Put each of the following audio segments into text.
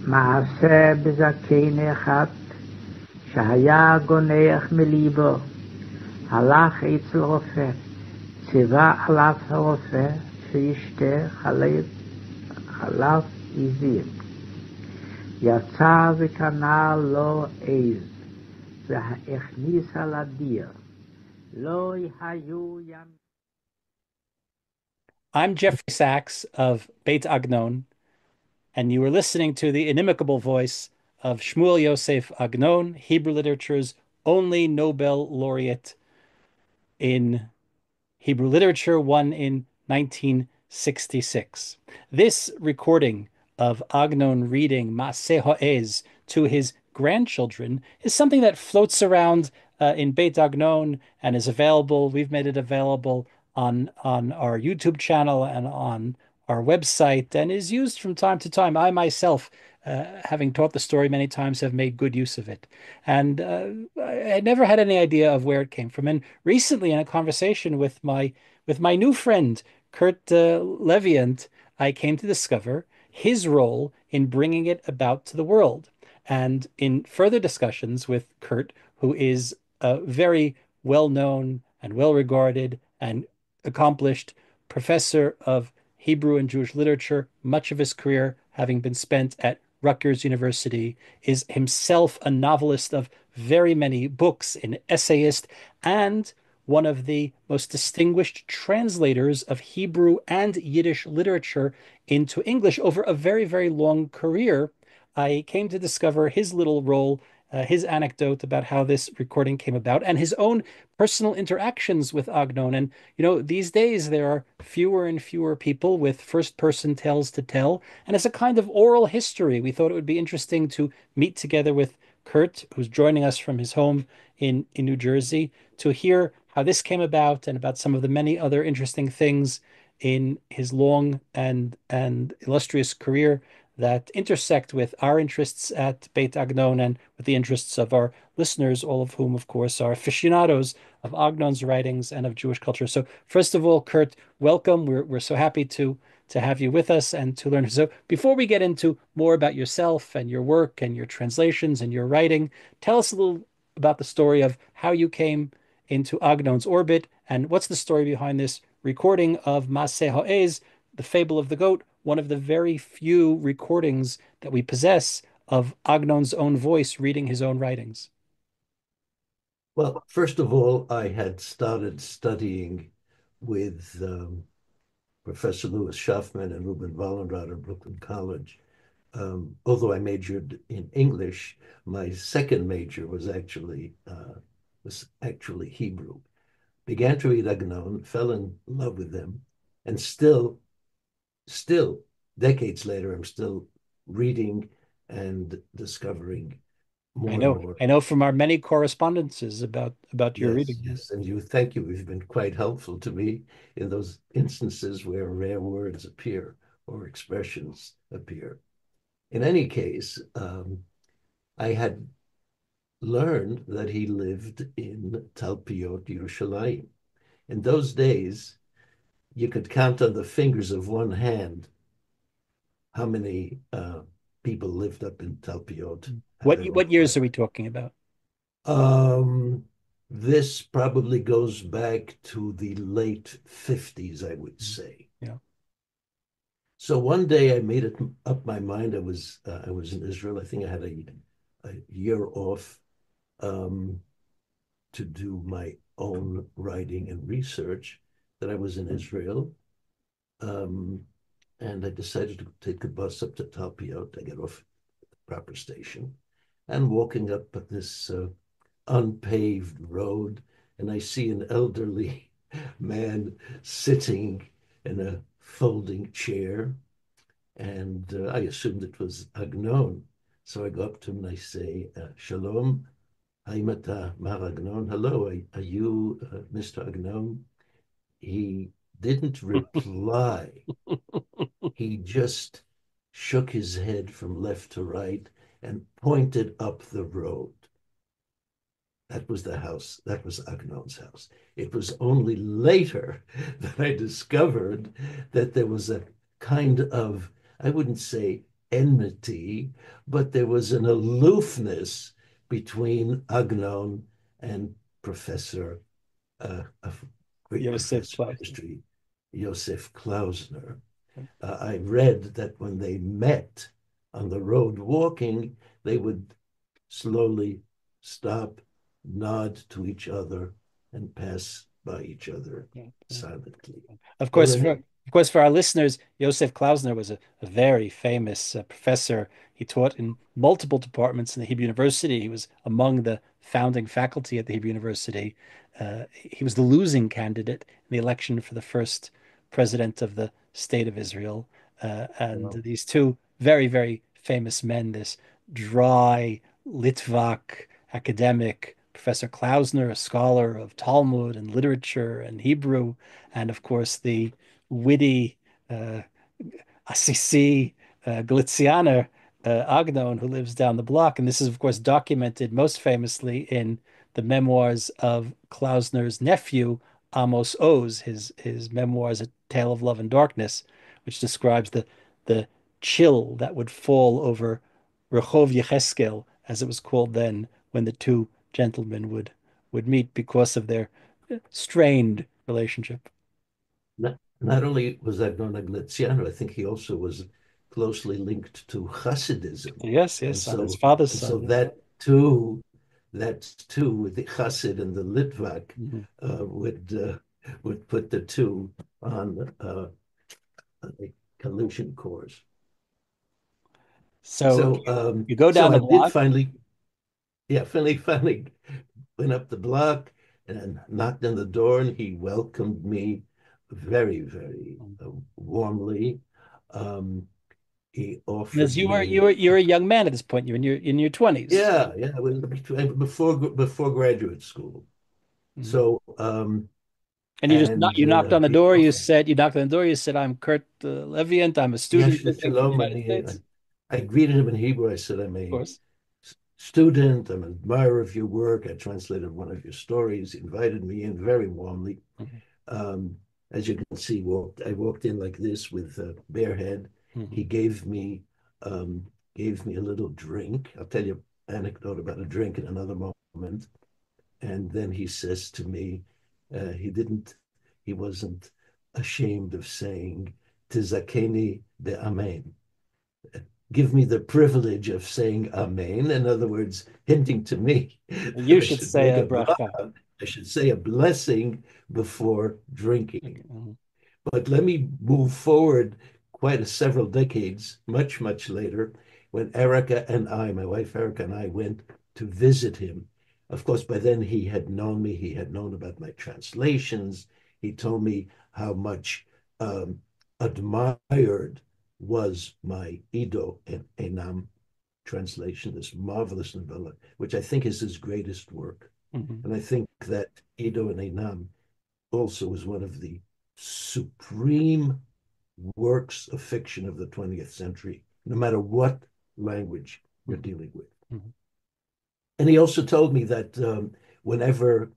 מעשה בזקן אחד שהיה גונח מליבו, הלך אצל רופא, ציווה עליו הרופא שישתה חלב עזים. יצא וקנה לו עז, והכניסה לדיר. לא היו ימים. I'm Jeffrey Sachs of Beit Agnon, and you were listening to the inimicable voice of Shmuel Yosef Agnon, Hebrew literature's only Nobel laureate in Hebrew literature, won in 1966. This recording of Agnon reading Maaseh Ha'ez to his grandchildren is something that floats around in Beit Agnon and is available. We've made it available on our YouTube channel and on our website, and is used from time to time. I myself, having taught the story many times, have made good use of it. And I never had any idea of where it came from. And recently, in a conversation with my new friend Curt Leviant, I came to discover his role in bringing it about to the world. And in further discussions with Curt, who is a very well-known and well-regarded and accomplished professor of Hebrew and Jewish literature, much of his career having been spent at Rutgers University, is himself a novelist of very many books, an essayist, and one of the most distinguished translators of Hebrew and Yiddish literature into English over a very, very long career. I came to discover his little role, his anecdote about how this recording came about, and his own personal interactions with Agnon. And, these days there are fewer and fewer people with first person tales to tell. And as a kind of oral history, we thought it would be interesting to meet together with Curt, who's joining us from his home in New Jersey, to hear how this came about and about some of the many other interesting things in his long and illustrious career that intersect with our interests at Beit Agnon and with the interests of our listeners, all of whom, of course, are aficionados of Agnon's writings and of Jewish culture. So, first of all, Curt, welcome. We're so happy to have you with us and to learn. So, before we get into more about yourself and your work and your translations and your writing, tell us a little about the story of how you came into Agnon's orbit and what's the story behind this recording of Maaseh Ha'ez, the fable of the goat, one of the very few recordings that we possess of Agnon's own voice reading his own writings. Well, first of all, I had started studying with Professor Louis Schaffman and Ruben Wallenrod at Brooklyn College. Although I majored in English, my second major was actually Hebrew. Began to read Agnon, fell in love with them, and still decades later, I'm still reading and discovering I more and know, more. I know from our many correspondences about your Yes, reading. yes. And thank you. You've been quite helpful to me in those instances where rare words appear or expressions appear. In any case, I had learned that he lived in Talpiot, Yerushalayim. In those days, you could count on the fingers of one hand how many people lived up in Talpiot. What years are we talking about? Um, this probably goes back to the late 50s, I would say. Yeah. So one day I made it up my mind. I was in Israel. I think I had a year off um, to do my own writing and research. That I was in Israel, um, and I decided to take a bus up to Talpiot. I get off at the proper station, and walking up this unpaved road, and I see an elderly man sitting in a folding chair, and I assumed it was Agnon. So I go up to him and I say, Shalom, Haimata Mar Agnon. Hello, are you Mr. Agnon? He didn't reply. He just shook his head from left to right and pointed up the road. That was the house. That was Agnon's house. It was only later that I discovered that there was a kind of, I wouldn't say enmity, but there was an aloofness between Agnon and Professor, a great Yosef professor of Klausner. history, Josef Klausner. I read that when they met on the road walking, they would slowly stop, nod to each other, and pass by each other Yeah, yeah. silently. Of Well, course, for our listeners, Josef Klausner was a very famous professor. He taught in multiple departments in the Hebrew University. He was among the founding faculty at the Hebrew University. He was the losing candidate in the election for the first president of the State of Israel. And well, these two very, very famous men, this dry Litvak academic, Professor Klausner, a scholar of Talmud and literature and Hebrew, and of course the witty uh, Assisi Galizianer Agnon, who lives down the block. And this is, of course, documented most famously in the memoirs of Klausner's nephew, Amos Oz, his memoirs, A Tale of Love and Darkness, which describes the chill that would fall over Rehov Yecheskel, as it was called then, when the two gentlemen would meet because of their strained relationship. not only was Agnon Agliciano, I think he also was closely linked to Hasidism. Yes, And yes, on his so, father's and so side. Yeah. that too, with the Hasid and the Litvak, Mhm. would put the two on a collision course. So So, you go so down I the did block. finally, yeah, finally went up the block and knocked on the door, and he welcomed me very, very warmly. Um, he Because offered you were you me, were you're a young man at this point. You're in your 20s. yeah, yeah, it was before graduate school. Mhm. So, And and you knocked on the he door. offered, You knocked on the door. You said, "I'm Curt Leviant. I'm a yeah, student visiting from the shalom. United States." I greeted him in Hebrew. I said, I'm Of a course. student. I'm an admirer of your work. I translated one of your stories. He invited me in very warmly. Mhm. Um, as you can see, I walked in like this with a bare head. Mhm. He um, gave me a little drink. I'll tell you an anecdote about a drink in another moment. And then he says to me, uh, he didn't, he wasn't ashamed of saying, "Tizakeni be'amen." Give me the privilege of saying amen. In other words, hinting to me that You I should should say make a a bracha. bracha, I should say a blessing before Okay. drinking. Mhm. But let me move forward several decades, much, much later, when my wife Erica and I went to visit him. Of course, by then he had known me, he had known about my translations. He told me how much admired was my Ido and Enam translation, this marvelous novella, which I think is his greatest work. Mhm. And I think that Ido and Enam also is one of the supreme works of fiction of the 20th century, no matter what language you're Mhm. dealing with. Mhm. And he also told me that whenever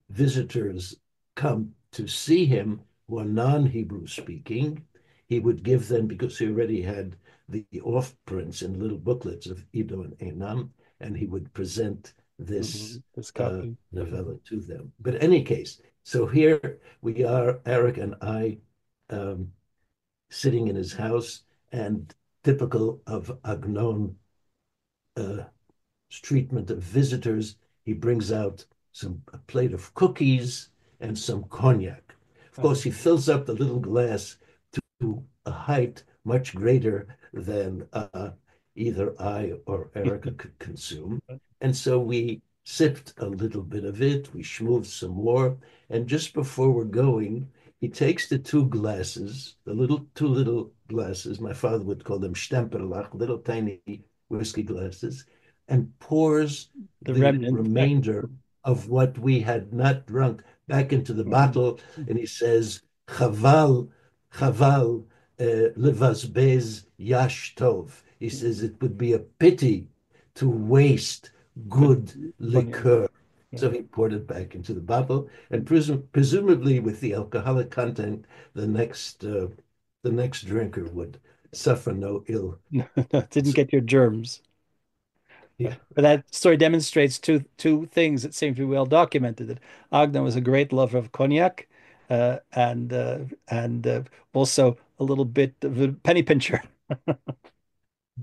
visitors come to see him who are non-Hebrew speaking, he would give them, because he already had the off prints in little booklets of Ido and Enam, and he would present this Mhm. This copy. novella Mhm. to them. But in any case, so here we are, Eric and I, um, sitting in his house, and typical of Agnon uh, treatment of visitors, he brings out a plate of cookies and some cognac. Of course, he fills up the little glass to a height much greater than either I or Erica could consume. And so we sipped a little bit of it, we schmoozed some more, and just before we're going, he takes the two little glasses, my father would call them stemperlach, little tiny whiskey glasses, and pours The the remnant back. remainder of what we had not drunk back into the Mhm. bottle. And he says, Chaval, Chaval, levazbez yash tov. He says it would be a pity to waste Good good cognac. liqueur. Yeah. So he poured it back into the bottle, and presumably with the alcoholic content, the next drinker would suffer no ill. No, didn't So, get your germs. yeah, But that story demonstrates two things that seem to be well documented. That Agnon was a great lover of cognac, and also a little bit of a penny pincher.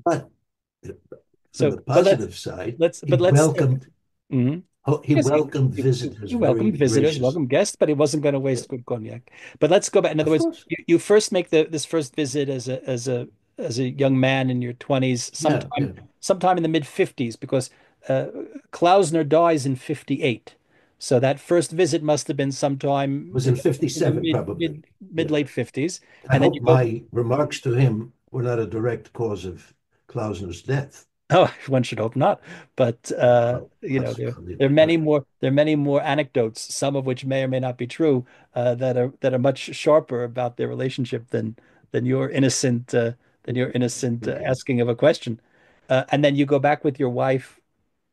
but from So, the positive side, but let's mhm. he Yes, welcomed visitors he very welcomed visitors, graciously. welcomed guests, but he wasn't going to Yeah, waste good cognac. But let's go back. In other of words, course. you first make this first visit as a young man in your 20s, Yeah, yeah. sometime in the mid 50s, because uh, Klausner dies in 58. So that first visit must have been It sometime was in in the 57, probably. mid Yeah. late 50s, I and then hope you go. my remarks to him were not a direct cause of Klausner's death. Oh, one should hope not. But Well, there are possibly. many more anecdotes, some of which may or may not be true, that are much sharper about their relationship than your innocent Okay. asking of a question. And then you go back with your wife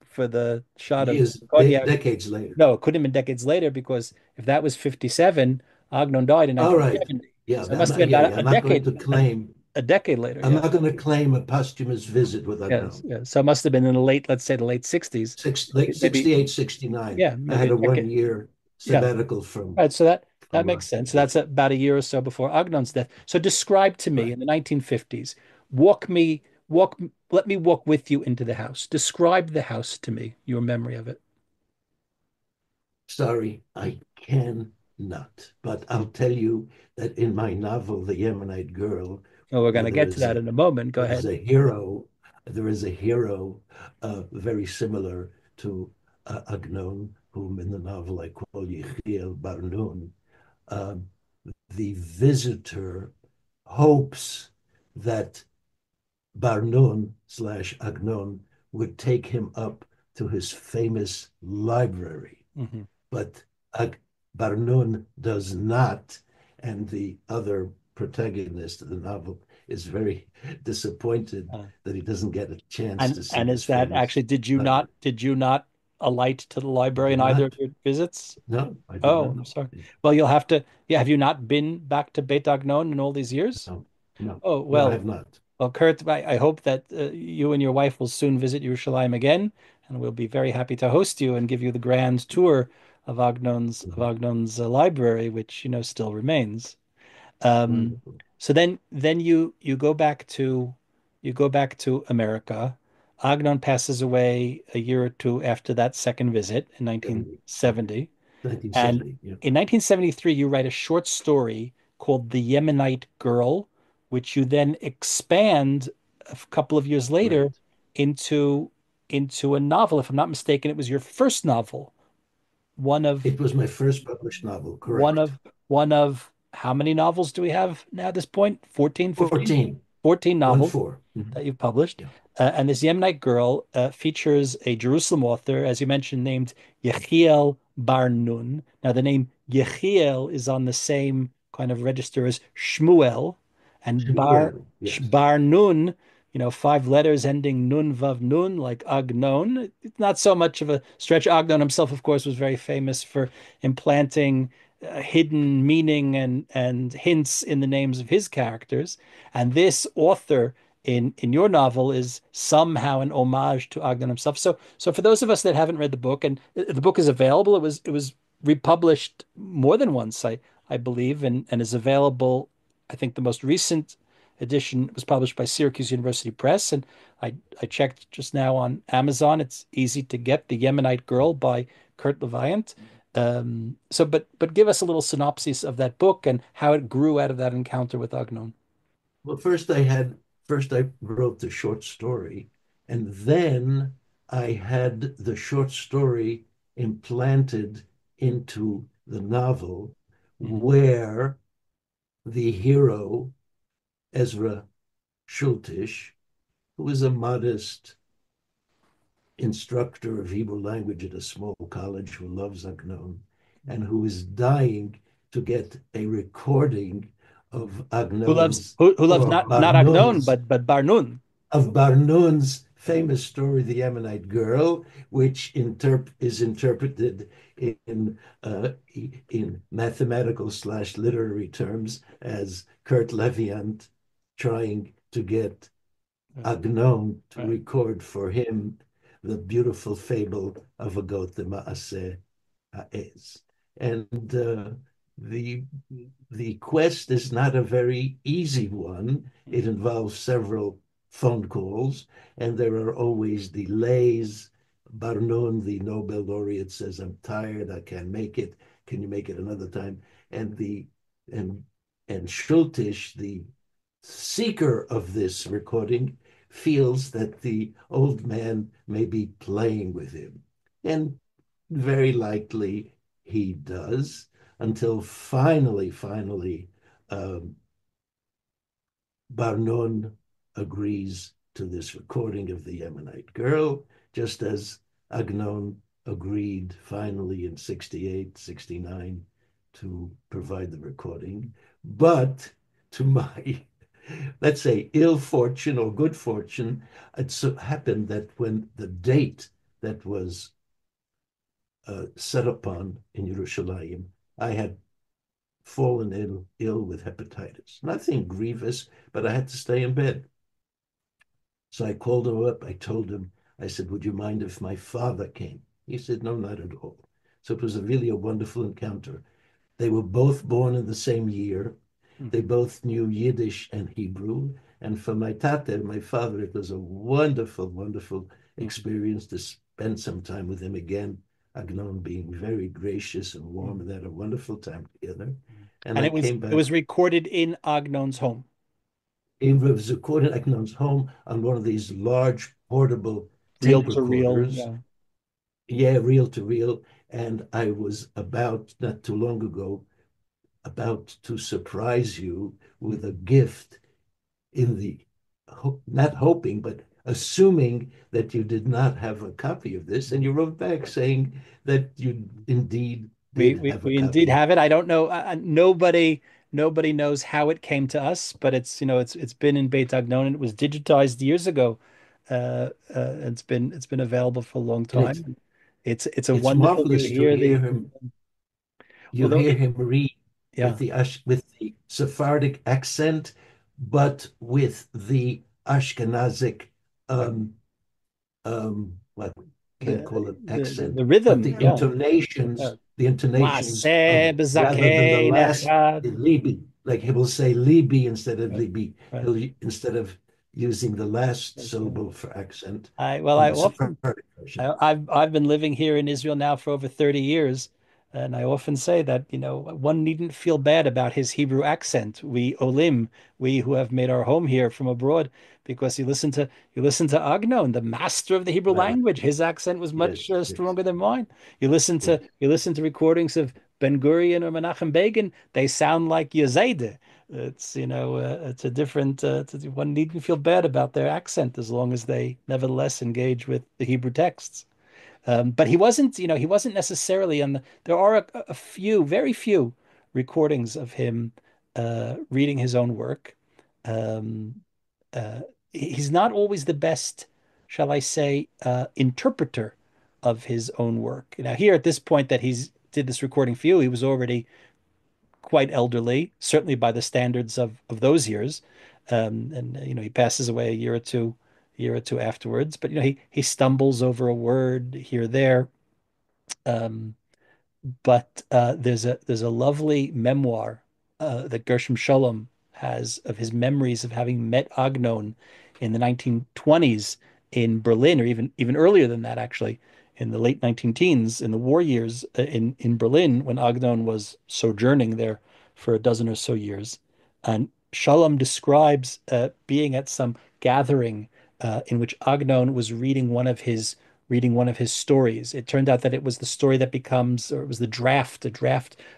for the shot of Years, cognac. decades later. No, it couldn't have been decades later because if that was 57, Agnon died in All right. 1970. Yeah, So it must have been yeah, about yeah. I'm not going to claim. a decade later. I'm Yeah. not going to claim a posthumous visit with Yes, Agnon. yes. So it must have been in the late, let's say the late 60s. Late Maybe, 68, 69. yeah, I maybe had a a decade. 1 year Yeah. sabbatical Right. So that from makes sense. So yeah, that's about a year or so before Agnon's death. So describe to me right. in the 1950s, walk me, let me walk with you into the house. Describe the house to me, your memory of it. Sorry, I cannot. But I'll tell you that in my novel, The Yemenite Girl, Oh, we're going where to get to that in a moment. Go there is ahead. a hero, there is a hero very similar to Agnon, whom in the novel I call Yechiel Barnun. Um, the visitor hopes that Barnun slash Agnon would take him up to his famous library, Hmm. but Ag- Barnun does not, and the other protagonist of the novel is very disappointed Uh, that he doesn't get a chance and to see and his is that famous actually, library. did you not alight to the I library in did either of not. your visits? No, I did Oh, not. I'm sorry. Well, you'll have to, yeah, have you not been back to Beit Agnon in all these years? No, no, Oh, no, I well, have not. Well, Kurt, I hope that you and your wife will soon visit Yerushalayim again, and we'll be very happy to host you and give you the grand tour of Agnon's library, which still remains. Um, Wonderful. so then you go back to America. Agnon passes away a year or two after that second visit in 70, 1970. And 1970. Yeah, in 1973, you write a short story called The Yemenite Girl, which you then expand a couple of years later right. into a novel. If I'm not mistaken, it was your first novel. One of It was my first published novel, one correct. of one of how many novels do we have now at this point? 14, 15? 14, 14 1 novels 4. Mhm. that you've published. Yeah, And this Yemenite girl features a Jerusalem author, as you mentioned, named Yechiel Bar Nun. Now, the name Yechiel is on the same kind of register as Shmuel, and Shemuel, yes. Bar Nun, five letters ending Nun Vav Nun, like Agnon. It's not so much of a stretch. Agnon himself, of course, was very famous for implanting hidden meaning and hints in the names of his characters. And this author in your novel is somehow an homage to Agnon himself. So for those of us that haven't read the book, and the book is available, it was republished more than once, I believe, and is available. I think the most recent edition was published by Syracuse University Press, and I checked just now on Amazon. It's easy to get The Yemenite Girl by Curt Leviant. But give us a little synopsis of that book and how it grew out of that encounter with Agnon. Well, first I wrote the short story, and then I had the short story implanted into the novel, Mhm. where the hero, Ezra Schultish, who is a modest instructor of Hebrew language at a small college who loves Agnon and who is dying to get a recording of Agnon's Who loves or not Agnon Barnun's but Barnun. of Barnun's famous story, The Yemenite Girl, which is interpreted in mathematical slash literary terms as Curt Leviant trying to get Right. Agnon to Right. record for him the beautiful fable of a goat, the Maaseh Ha'ez. And the the quest is not a very easy one. It involves several phone calls, and there are always delays. Barnon, the Nobel laureate, says, "I'm tired. I can't make it. Can you make it another time?" And the and and Schultisch, the seeker of this recording, feels that the old man may be playing with him, and very likely he does, until finally, um, Barnon agrees to this recording of the Yemenite girl, just as Agnon agreed finally in 68, 69 to provide the recording. But to my, let's say, ill fortune or good fortune, it so happened that when the date that was set upon in Yerushalayim, I had fallen ill with hepatitis. Nothing grievous, but I had to stay in bed. So I called him up. I told him, I said, would you mind if my father came? He said, no, not at all. So it was really a wonderful encounter. They were both born in the same year. They Mhm. both knew Yiddish and Hebrew. And for my tata, my father, it was a wonderful Mhm. experience to spend some time with him again. Agnon being very gracious and warm, and Mhm. they had a wonderful time together. And And I it came back. was recorded in Agnon's home. It was recorded at Agnon's home on one of these large portable Reel tape to reel. recorders. Yeah. Yeah, reel to reel. And I was about, not too long ago, about to surprise you with a Mhm. gift in the, not hoping, but assuming that you did not have a copy of this. And you wrote back saying that you indeed We, did we have a we indeed copy. have it. I don't know. Nobody knows how it came to us, but it's been in Beit Agnon and it was digitized years ago. It's been available for a long And it's time. It's a it's wonderful. You marvelous to hear hear the him, you although hear it him read yeah with the Sephardic accent, but with the Ashkenazic, right I can't the call it the accent, but rhythm yeah. the intonations of, Maseh rather than the b'zakein last echad. Libi, like he will say Libi instead of Right, Libi. right. He'll instead of using the last That's right. syllable for accent I in the often Sephardic version. I've been living here in Israel now for over 30 years, and I often say that, one needn't feel bad about his Hebrew accent. We Olim, we who have made our home here from abroad, because you listen to Agnon, the master of the Hebrew Right. language. His accent was much Yes. stronger than mine. You listen to recordings of Ben Gurion or Menachem Begin, they sound like Yazideh. It's a different. One needn't feel bad about their accent as long as they nevertheless engage with the Hebrew texts. But he wasn't necessarily on the. There are a few, very few recordings of him reading his own work. Um, uh, he's not always the best, shall I say, interpreter of his own work. Now, here at this point that he's did this recording for you, he was already quite elderly, certainly by the standards of those years. And he passes away a year or two afterwards. But he stumbles over a word here or there. Um, but there's a lovely memoir that Gershom Scholem has of his memories of having met Agnon in the 1920s in Berlin, or even earlier than that, actually, in the late 19 teens, in the war years in Berlin, when Agnon was sojourning there for a dozen or so years. And Scholem describes being at some gathering in which Agnon was reading one of his stories. It turned out that it was the story that becomes, or it was a draft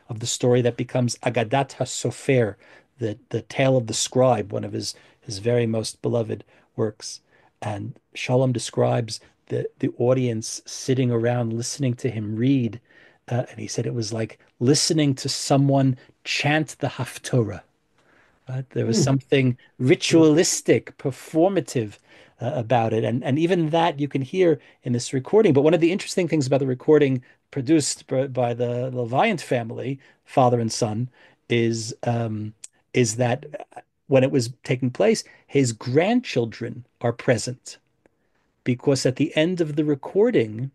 of the story that becomes Agadat HaSofer, the tale of the scribe, one of his very most beloved works. And Shalom describes the audience sitting around listening to him read. And he said it was like listening to someone chant the Haftorah. Right? There was Hmm. something ritualistic, performative about it. And even that you can hear in this recording. But one of the interesting things about the recording produced by the Leviant family, father and son, is that when it was taking place, his grandchildren are present because at the end of the recording,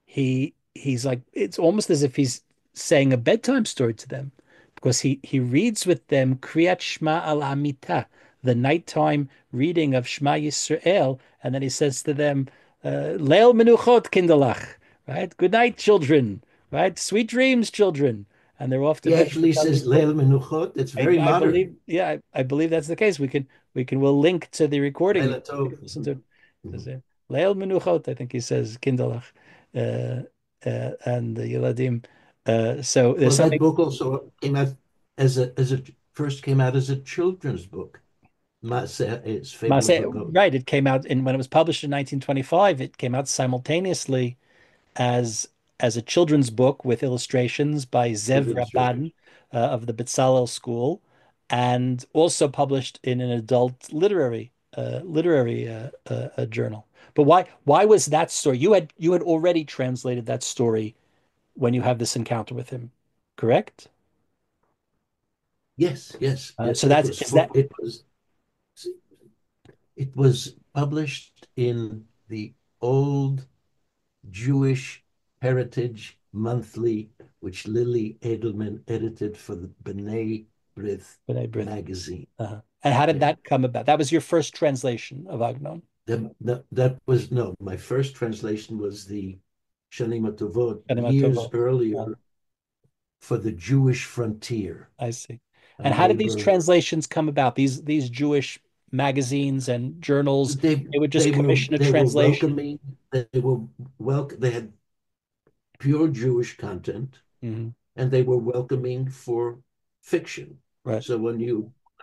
he's like it's almost as if he's saying a bedtime story to them because he reads with them Kriyat Shema al Amita, the nighttime reading of Shema Yisrael, and then he says to them, Leil Menuchot Kindalach, right? Good night, children, right? Sweet dreams, children. And they're off to He bed. actually says Leil Menuchot. It's very I modern. believe, yeah, I believe that's the case. We'll link to the recording. Leila You can Tov. listen to it. Mhm. Says, Leil Menuchot, I think he says Kindalach, and the Yeladim. So there's Well, that something book also came out as a first came out as a children's book. Maaseh is Fable of Maaseh, a Goat. right. It came out in when it was published in 1925. It came out simultaneously as a children's book with illustrations by With Zev illustration. Rabban of the Bezalel School, and also published in an adult literary journal. But why was that story? You had already translated that story when you have this encounter with him, correct? Yes, yes, yes. So It that's was is that it was published in the old Jewish Heritage Monthly, which Lily Edelman edited for the B'nai B'rith B'nai B'rith. magazine. And how did Yeah. that come about? That was your first translation of Agnon. That was no, my first translation was the Shanim Tovot Kanema years Tova. earlier for the Jewish Frontier, I see. a And how did these neighbor. translations come about? These Jewish magazines and journals, they would just commission a They were translation. welcoming. They were They had pure Jewish content, Mhm. and they were welcoming for fiction. Right. So when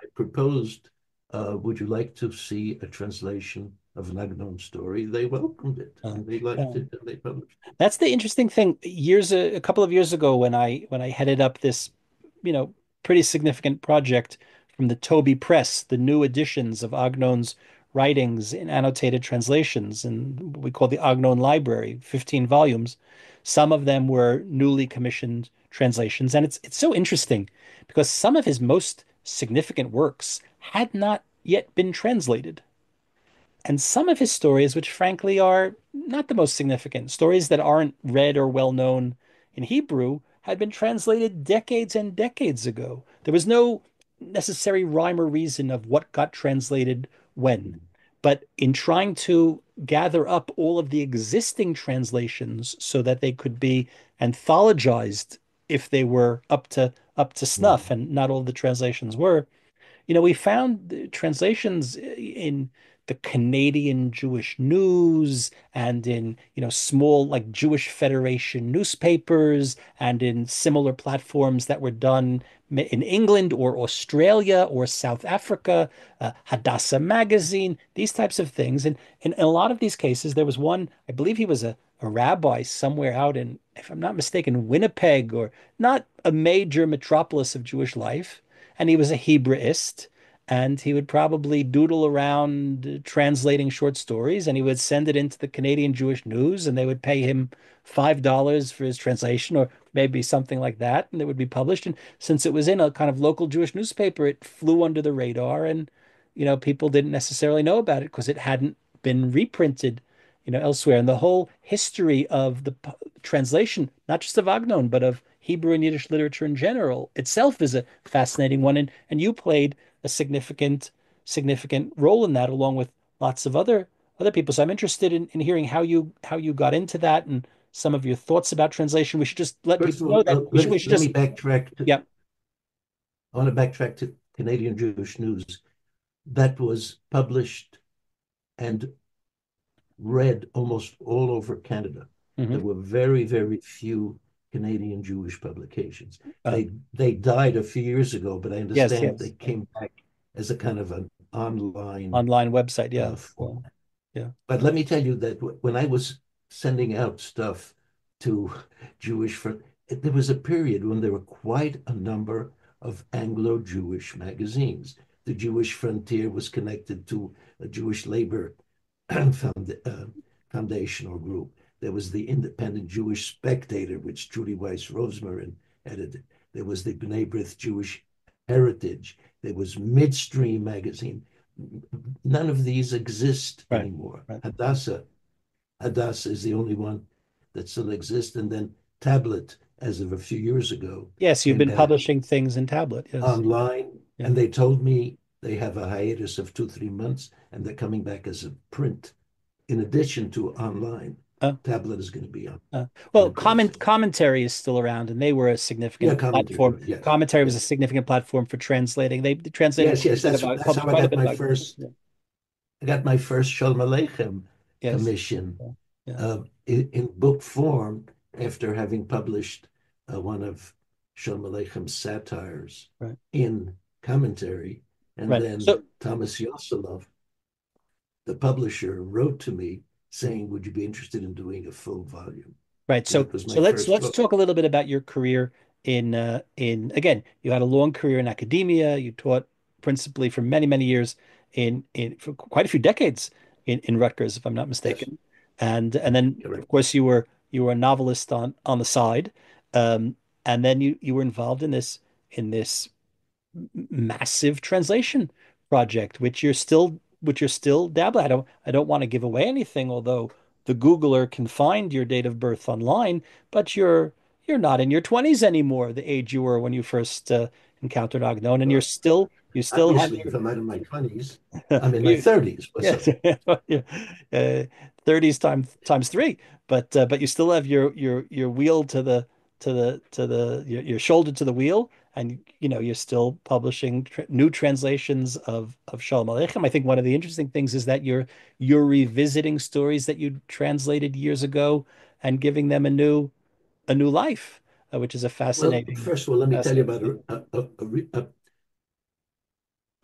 I proposed, would you like to see a translation of an Agnon story? They welcomed it Uh, and they liked uh, it and they published it. that's the interesting thing. A couple of years ago, when I headed up this, pretty significant project from the Toby Press, the new editions of Agnon's writings in annotated translations, and what we call the Agnon Library, 15 volumes. Some of them were newly commissioned translations, and it's so interesting because some of his most significant works had not yet been translated. And some of his stories, which frankly are not the most significant, stories that aren't read or well known in Hebrew, had been translated decades and decades ago. There was no necessary rhyme or reason of what got translated when. But in trying to gather up all of the existing translations so that they could be anthologized if they were up to snuff, Mm. and not all the translations were, we found translations in the Canadian Jewish News and in, small like Jewish Federation newspapers and in similar platforms that were done in England or Australia or South Africa, Hadassah Magazine, these types of things. And in a lot of these cases, there was one, I believe he was a rabbi somewhere out in, if I'm not mistaken, Winnipeg, or not a major metropolis of Jewish life, and he was a Hebraist, and he would probably doodle around translating short stories, and he would send it into the Canadian Jewish News, and they would pay him $5 for his translation, or maybe something like that, and it would be published. And since it was in a kind of local Jewish newspaper, it flew under the radar, and people didn't necessarily know about it because it hadn't been reprinted, elsewhere. And the whole history of the translation, not just of Agnon, but of Hebrew and Yiddish literature in general, itself is a fascinating one. And you played a significant role in that, along with lots of other people. So I'm interested in hearing how you got into that and some of your thoughts about translation. We should just let First people of know all, that we should let me just backtrack to. yeah. I want to backtrack to Canadian Jewish News. That was published and read almost all over Canada. Hmm. There were very, very few Canadian Jewish publications. uh, They died a few years ago, but I yes, understand they yes, came back as a kind of an online online website, yeah, yeah, format. yeah. But let me tell you that when I was sending out stuff to Jewish friends, there was a period when there were quite a number of Anglo-Jewish magazines. The Jewish Frontier was connected to a Jewish labor foundational group. There was the Independent Jewish Spectator, which Judy Weiss Rosemarin edited. There was the B'nai B'rith Jewish Heritage, there was Midstream magazine. None of these exist Right. anymore. Right. Hadassah is the only one that still exists. And then Tablet, as of a few years ago, Yes, you've came been back publishing things in tablet. Yes. online, Yeah. and they told me they have a hiatus of 2, 3 months, and they're coming back as a print in addition to online. Uh, Tablet is going to be on Uh, in well, a print form. commentary is still around, and they were a Yeah, significant commentary. platform. Yes, Commentary was a yes, significant platform for translating. They translated yes, quite a yes. bit That's published how I quite a got bit my about. first. Yeah. I got my first Shalom Aleichem Yes. commission Yeah. Yeah. in book form after having published one of Shalom Aleichem satires Right. in commentary, and Right. then So Thomas Yoselov, the publisher, wrote to me saying, "Would you be interested in doing a full volume?" right. So So that was my so let's first let's book. talk a little bit about your career in again, you had a long career in academia. You taught principally for many, many years in for quite a few decades in Rutgers, if I'm not Yes, mistaken. And then of correct. course you were a novelist on the side. Um, and then you were involved in this massive translation project, which you're still dabbling. I don't want to give away anything, although the Googler can find your date of birth online, but you're not in your 20s anymore, the age you were when you first encountered Agnon, and Well, you still have obviously, your if I'm out of my 20s, I'm in my you 30s. What's yes, up? yeah. 30s times three, but you still have your wheel to the your shoulder to the wheel, and you're still publishing new translations of Shalom Aleichem. I think one of the interesting things is that you're revisiting stories that you translated years ago and giving them a new life, which is a Well, fascinating first of all, let me tell you fascinating about thing.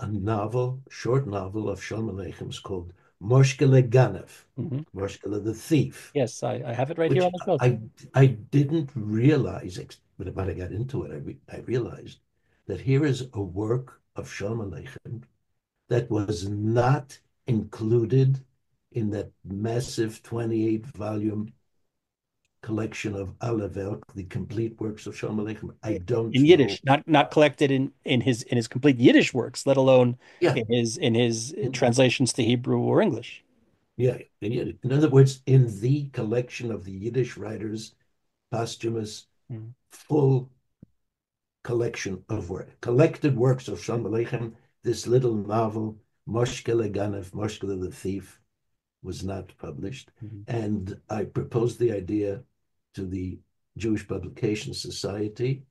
a novel, short novel of Shalom Aleichem called Moshkele Ganev, Mhm. Moshkele the Thief, Yes, I have it right here on which the shelf. I didn't realize, but when I got into it, I realized that here is a work of Shalom Aleichem that was not included in that massive 28 volume collection of Alavel, the complete works of Shalom Aleichem. I In don't know Yiddish, not why. collected in his complete Yiddish works, let alone Yeah, in his in, translations to Hebrew or English. yeah. In other words, in the collection of the Yiddish writers' posthumous Mm. full collection of work, collected works of Shalom Aleichem, this little novel, Moshkele Ganev, Moshkele the Thief, was not published. Mhm. And I proposed the idea to the Jewish Publication Society,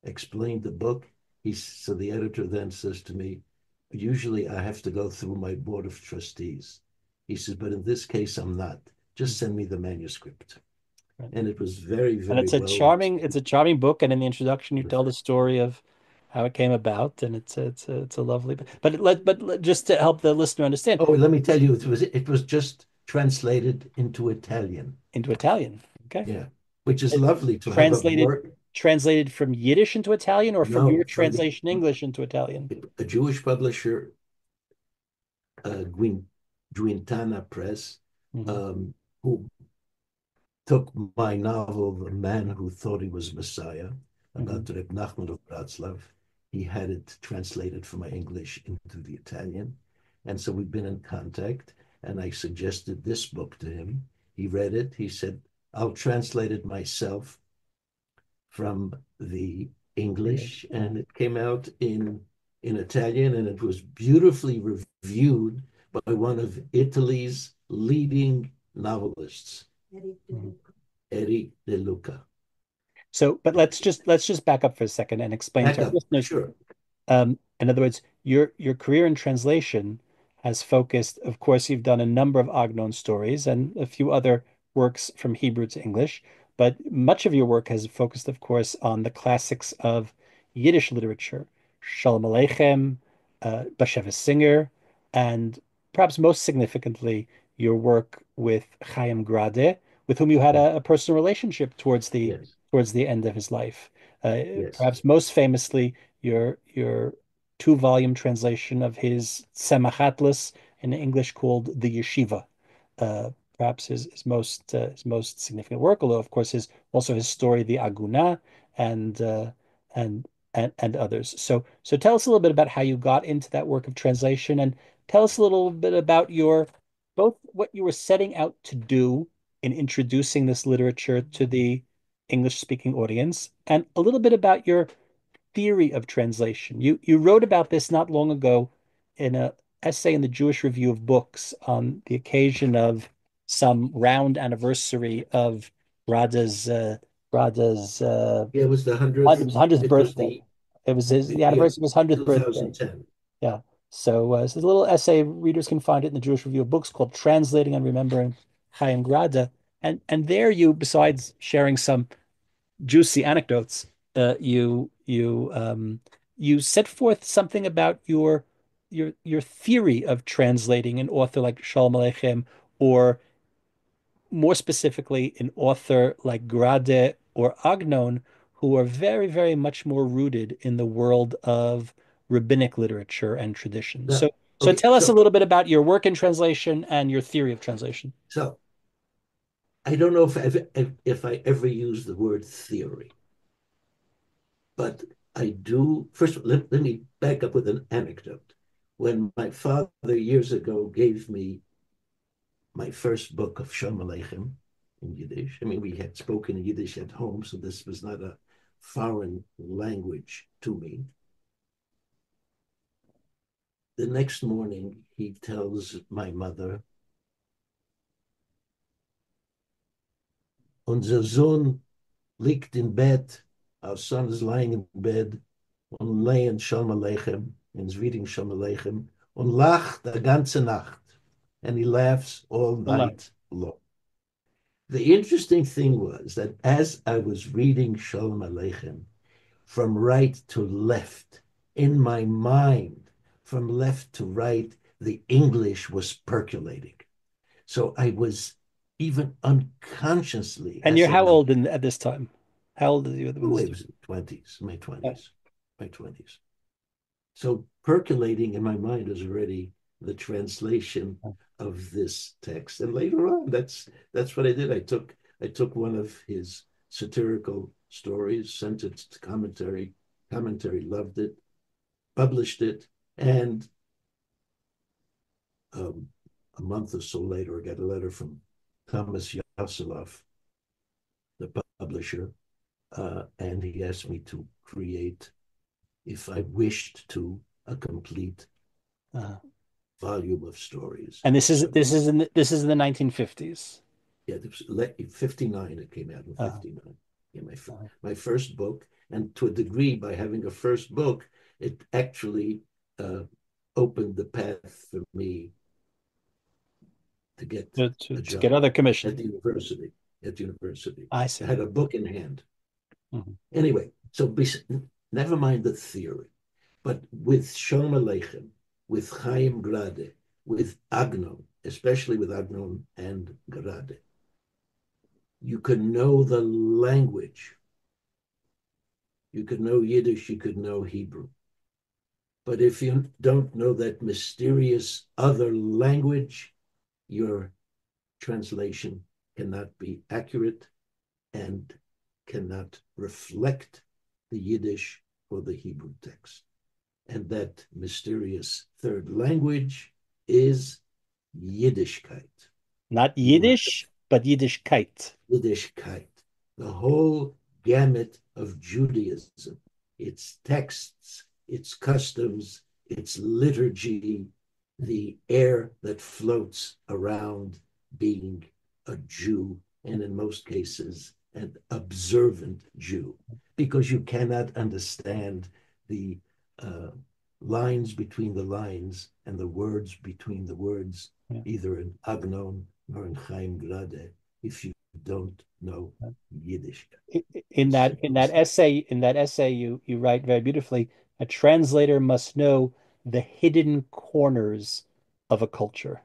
explained the book. So the editor then says to me, usually I have to go through my board of trustees. He says, but in this case, I'm not. Just send me the manuscript. Right. And it was very, And very it's a well charming it's a received. charming book, and in the introduction you tell the story of how it came about, and it's a lovely. Just to help the listener understand, Oh, let me tell you, it was just translated into Italian. into Italian. Okay. Yeah, which is It lovely to have a translated work. translated from Yiddish into Italian, or from your No, from the translation English into Italian. a Jewish publisher, Guintana Press, Mhm. um, who took my novel, The Man Who Thought He Was Messiah, Mhm. about Reb Nachman of Bratslav. He had it translated from my English into the Italian. And so we've been in contact, and I suggested this book to him. He read it. He said, I'll translate it myself from the English, English. and it came out in Italian, and it was beautifully reviewed by one of Italy's leading novelists, Mhm. Eri De Luca. So, but let's just back up for a second and explain Back to our up, listeners. sure. In other words, your career in translation has focused, of course, you've done a number of Agnon stories and a few other works from Hebrew to English, but much of your work has focused, of course, on the classics of Yiddish literature, Shalom Aleichem, Bashevis Singer, and perhaps most significantly, your work with Chaim Grade, with whom you had Yes, a personal relationship yes, towards the end of his life. yes, Perhaps most famously, your two-volume translation of his Tzemach Atlas in English called The Yeshiva. Perhaps his most significant work, although of course his story, The Aguna, and and others. So tell us a little bit about how you got into that work of translation, and tell us a little bit about your both what you were setting out to do in introducing this literature to the English speaking audience, and a little bit about your theory of translation. You wrote about this not long ago in a essay in the Jewish Review of Books on the occasion of some round anniversary of Rada's Yeah, it was the it 100th. was 100th It was birthday. the It was the yeah, anniversary of his 100th birthday. 2010. Yeah. So it's a little essay. Readers can find it in the Jewish Review of Books called Translating and Remembering Chaim Grade. And there you, besides sharing some juicy anecdotes, you set forth something about your theory of translating an author like Shalom Aleichem, or more specifically, an author like Grade or Agnon, who are very, very much more rooted in the world of rabbinic literature and tradition. Now, So okay, tell us a so little bit about your work in translation and your theory of translation. so I don't know if I ever use the word theory, but I do. First, let me back up with an anecdote. When my father years ago gave me my first book of Shalom Aleichem in Yiddish, I mean, we had spoken Yiddish at home, so this was not a foreign language to me. The next morning, he tells my mother, Unser Sohn liegt in bed. Our son is lying in bed und laying Shalom Aleichem and is reading Shalom Aleichem und lacht the ganze Nacht. And he laughs all Online. night long. The interesting thing was that as I was reading Shalom Aleichem from right to left, in my mind, from left to right, the English was percolating. So I was even unconsciously, And as you're I how was, old at this time? How old are you when oh, this? I was in 20s, my Uh, 20s, my 20s. So percolating in my mind is already the translation of this text. And later on, that's what I did. I took one of his satirical stories, sent it to commentary. Commentary loved it, published it, and um, a month or so later, I got a letter from Thomas Yaselov, the publisher, and he asked me to create, if I wished to, a complete uh, volume of stories. and So this is in the 1950s. yeah, it was 59. It came out in Uh, 59. Yeah, uh, my first book, and to a degree, by having a first book, it actually uh, opened the path for me to get a to get job other at commission. the university. At university, I I see. had a book in hand. Mhm. Anyway, so never mind the theory, but with Shalom Aleichem, with Chaim Grade, with Agnon, especially with Agnon and Grade, you could know the language. You could know Yiddish, you could know Hebrew. But if you don't know that mysterious other language, your translation cannot be accurate and cannot reflect the Yiddish or the Hebrew text. And that mysterious third language is Yiddishkeit. Not You have Yiddish, but Yiddishkeit. Yiddishkeit, the whole gamut of Judaism, its texts, its customs, its liturgy, the air that floats around being a Jew, and in most cases, an observant Jew, because you cannot understand the uh, lines between the lines and the words between the words, Yeah. either in Agnon nor in Chaim Grade, if you don't know Yiddish. In Simple as that that. essay you write very beautifully, a translator must know the hidden corners of a culture.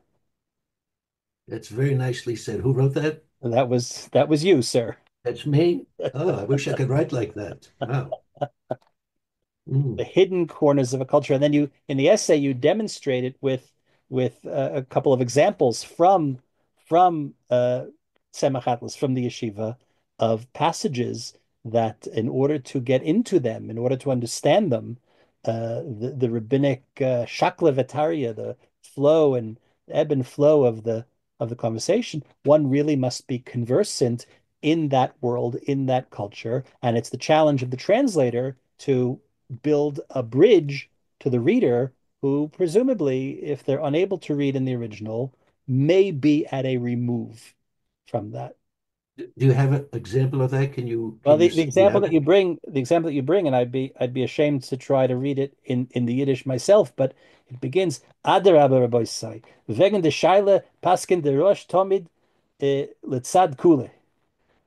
That's very nicely said. Who wrote that? And that was you, sir. That's me. Oh, I wish I could write like that. Wow. The Mm. hidden corners of a culture. And then you, in the essay, you demonstrate it with a couple of examples from Tzemach Atlas, from the yeshiva, of passages that in order to get into them, in order to understand them, the rabbinic shakla v'tarya, the flow and ebb and flow of the conversation, one really must be conversant in that world, in that culture, and it's the challenge of the translator to build a bridge to the reader who presumably, if they're unable to read in the original, may be at a remove from that. Do you have an example of that? Well, Can you the say you example have that it? you bring, and I'd be ashamed to try to read it in the Yiddish myself, but it begins Adarabba Rabbi Sai, wegen de Shaila Paskin de Rosh Tomid Litzad Kule,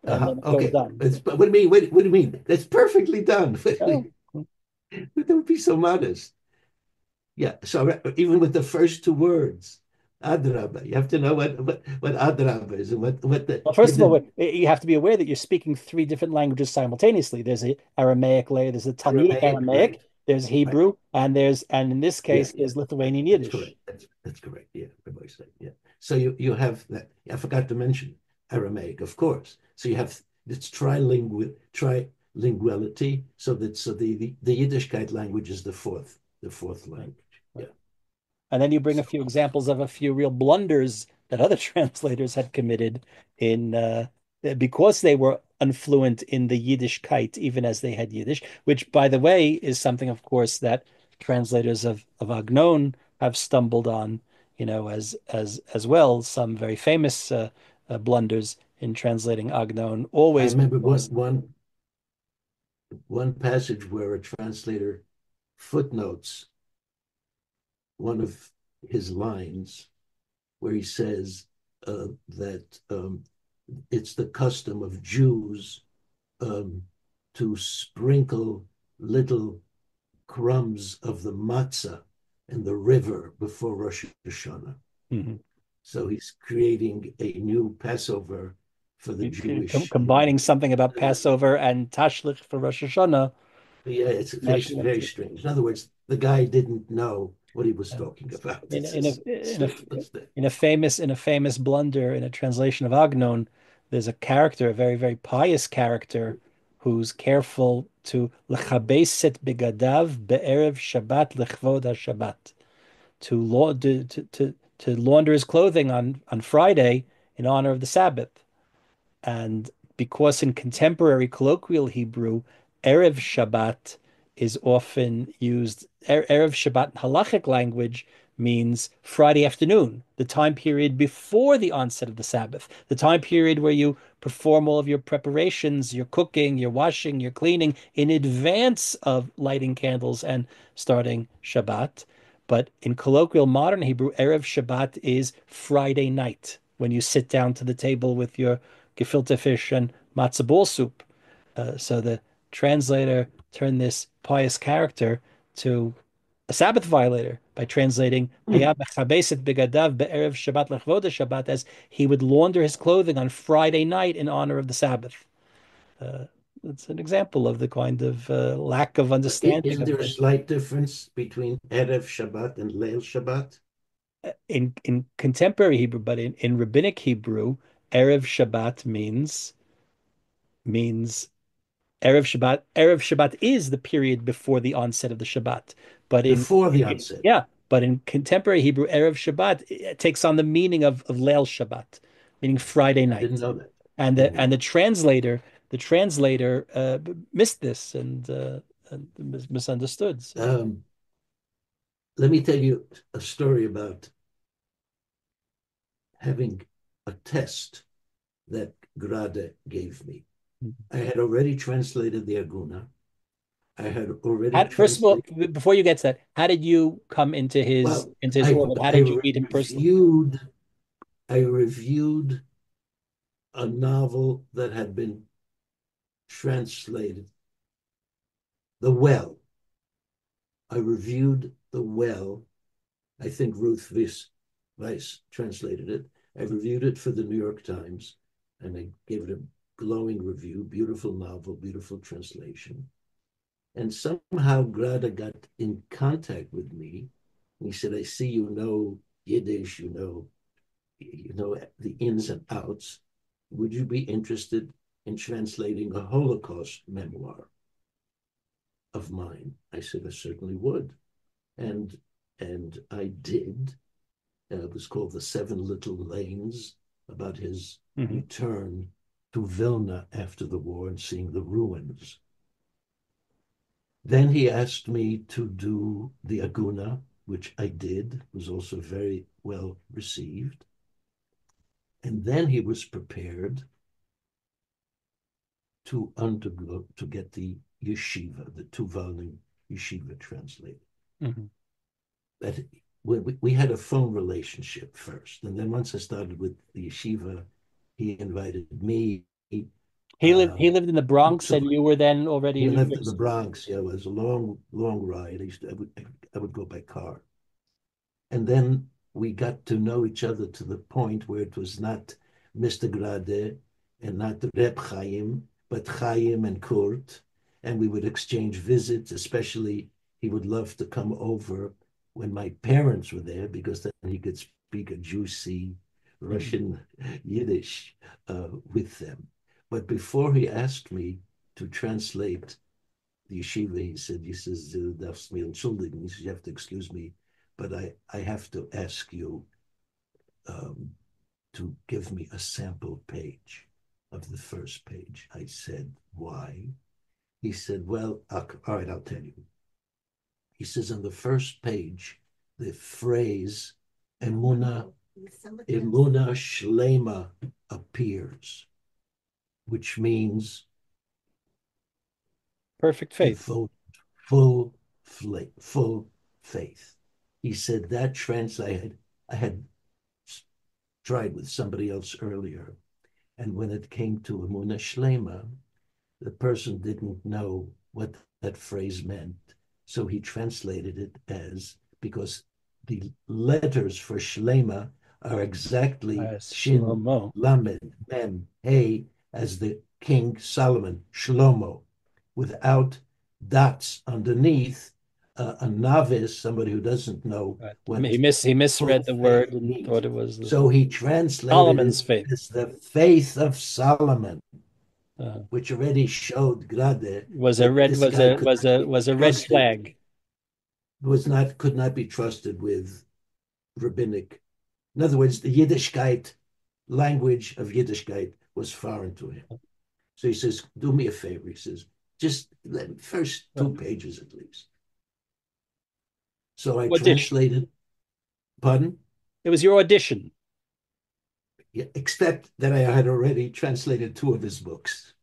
and then it goes Okay. on. What do you mean? What do you mean? That's perfectly done. Oh, Don't be so modest. Yeah. So even with the first two words, adraba, you have to know what adraba is and what the well, first give of all, the you have to be aware that you're speaking three different languages simultaneously. There's a Aramaic layer, there's a Talmudic Aramaic, Aramaic, right? there's Right. Hebrew, and in this Yeah, case, yeah. there's Right. Lithuanian That's Yiddish. correct. That's correct. Yeah, Rabbi said. Yeah. So you have that. I forgot to mention Aramaic, of course. So you have it's trilinguality. So the Yiddishkeit language is the fourth Right. language. Yeah. Right. And then you bring a So few examples of a few real blunders that other translators had committed in because they were unfluent in the Yiddishkeit, even as they had Yiddish, which, by the way, is something, of course, that translators of Agnon have stumbled on, as well. Some very famous blunders in translating Agnon, I always remember one because. one one passage where a translator footnotes one of his lines where he says that it's the custom of Jews um, to sprinkle little crumbs of the matzah in the river before Rosh Hashanah. Mhm. So he's creating a new Passover for the Jewish. Combining something about Passover and Tashlich for Rosh Hashanah, Yeah, it's very, mashing up very to. strange. In other words, the guy didn't know what he was Yeah. talking about. in a, It's in a just in a simple as that. in a famous blunder in a translation of Agnon, there's a character, a very very pious character, who's careful to lechabeset begadav be'erev Shabbat lechvod Shabbat, to launder his clothing on Friday in honor of the Sabbath. And because in contemporary colloquial Hebrew, Erev Shabbat is often used, Erev Shabbat in halachic language means Friday afternoon, the time period before the onset of the Sabbath, the time period where you perform all of your preparations, your cooking, your washing, your cleaning in advance of lighting candles and starting Shabbat. But in colloquial modern Hebrew, Erev Shabbat is Friday night when you sit down to the table with your gefilte fish and matzo ball soup. So the translator turned this pious character to a Sabbath violator by translating Hmm. bigadav be'erev Shabbat lechvoda Shabbat as he would launder his clothing on Friday night in honor of the Sabbath. Uh, it's an example of the kind of lack of understanding Isn't of there a the slight difference between Erev Shabbat and Leil Shabbat? in contemporary Hebrew, but in rabbinic Hebrew, erev Shabbat means Erev Shabbat. Erev Shabbat is the period before the onset of the Shabbat. But Before the onset. in contemporary Hebrew, Erev Shabbat it takes on the meaning of Leil Shabbat, meaning Friday I didn't night. know that. And the Didn't know and the that. translator, the translator missed this and misunderstood. So Let me tell you a story about having a test that Grade gave me. I had already translated the Aguna. I had already first of all, translated. before you get to that, how did you come into his Well, into his I orbit? How I did you meet him personally? reviewed I reviewed a novel that had been translated, The Well. I reviewed The Well. I think Ruth Weiss translated it. I reviewed it for the New York Times, and I gave it a glowing review. Beautiful novel, beautiful translation. And somehow Grada got in contact with me. And he said, "I see you know Yiddish, you know the ins and outs. Would you be interested in translating a Holocaust memoir of mine? I said, I certainly would. And I did. It was called The Seven Little Lanes, about his return to Vilna after the war and seeing the ruins. Then he asked me to do the Aguna, which I did, was also very well received. And then he was prepared to undergo, to get the yeshiva, the 2-volume yeshiva translated. That we had a phone relationship first, and then once I started with the yeshiva, he invited me. He lived in the Bronx, and you were then already He in New lived York in the City. Bronx. Yeah, it was a long ride. I would go by car, and then we got to know each other to the point where it was not Mr. Grade and not Reb Chaim, but Chaim and Curt, and we would exchange visits. Especially, he would love to come over when my parents were there, because then he could speak a juicy Russian Yiddish with them. But before he asked me to translate the yeshiva, he says, darfst mir entschuldigen. He says, you have to excuse me, but I have to ask you to give me a sample page of the first page. I said, why? He said, well, all right, I'll tell you. He says, on the first page, the phrase Emuna Shlema appears, which means Perfect faith. Full faith. He said that I had tried with somebody else earlier, and when it came to Emuna Shlema, the person didn't know what that phrase meant, so he translated it as, because the letters for Shlema are exactly Shin, Lamed, Mem, Hey, as the King Solomon, Shlomo, without dots underneath. A novice, somebody who doesn't know what he misread the word and means. thought it was So he translated Solomon's it faith. as the faith of Solomon, which already showed Grade was a red flag. Could not be trusted with rabbinic. In other words, the Yiddishkeit, language of Yiddishkeit, was foreign to him. So he says, do me a favor. He says, just first 2 pages at least. So I translated. Pardon? It was your audition. Yeah, except that I had already translated 2 of his books.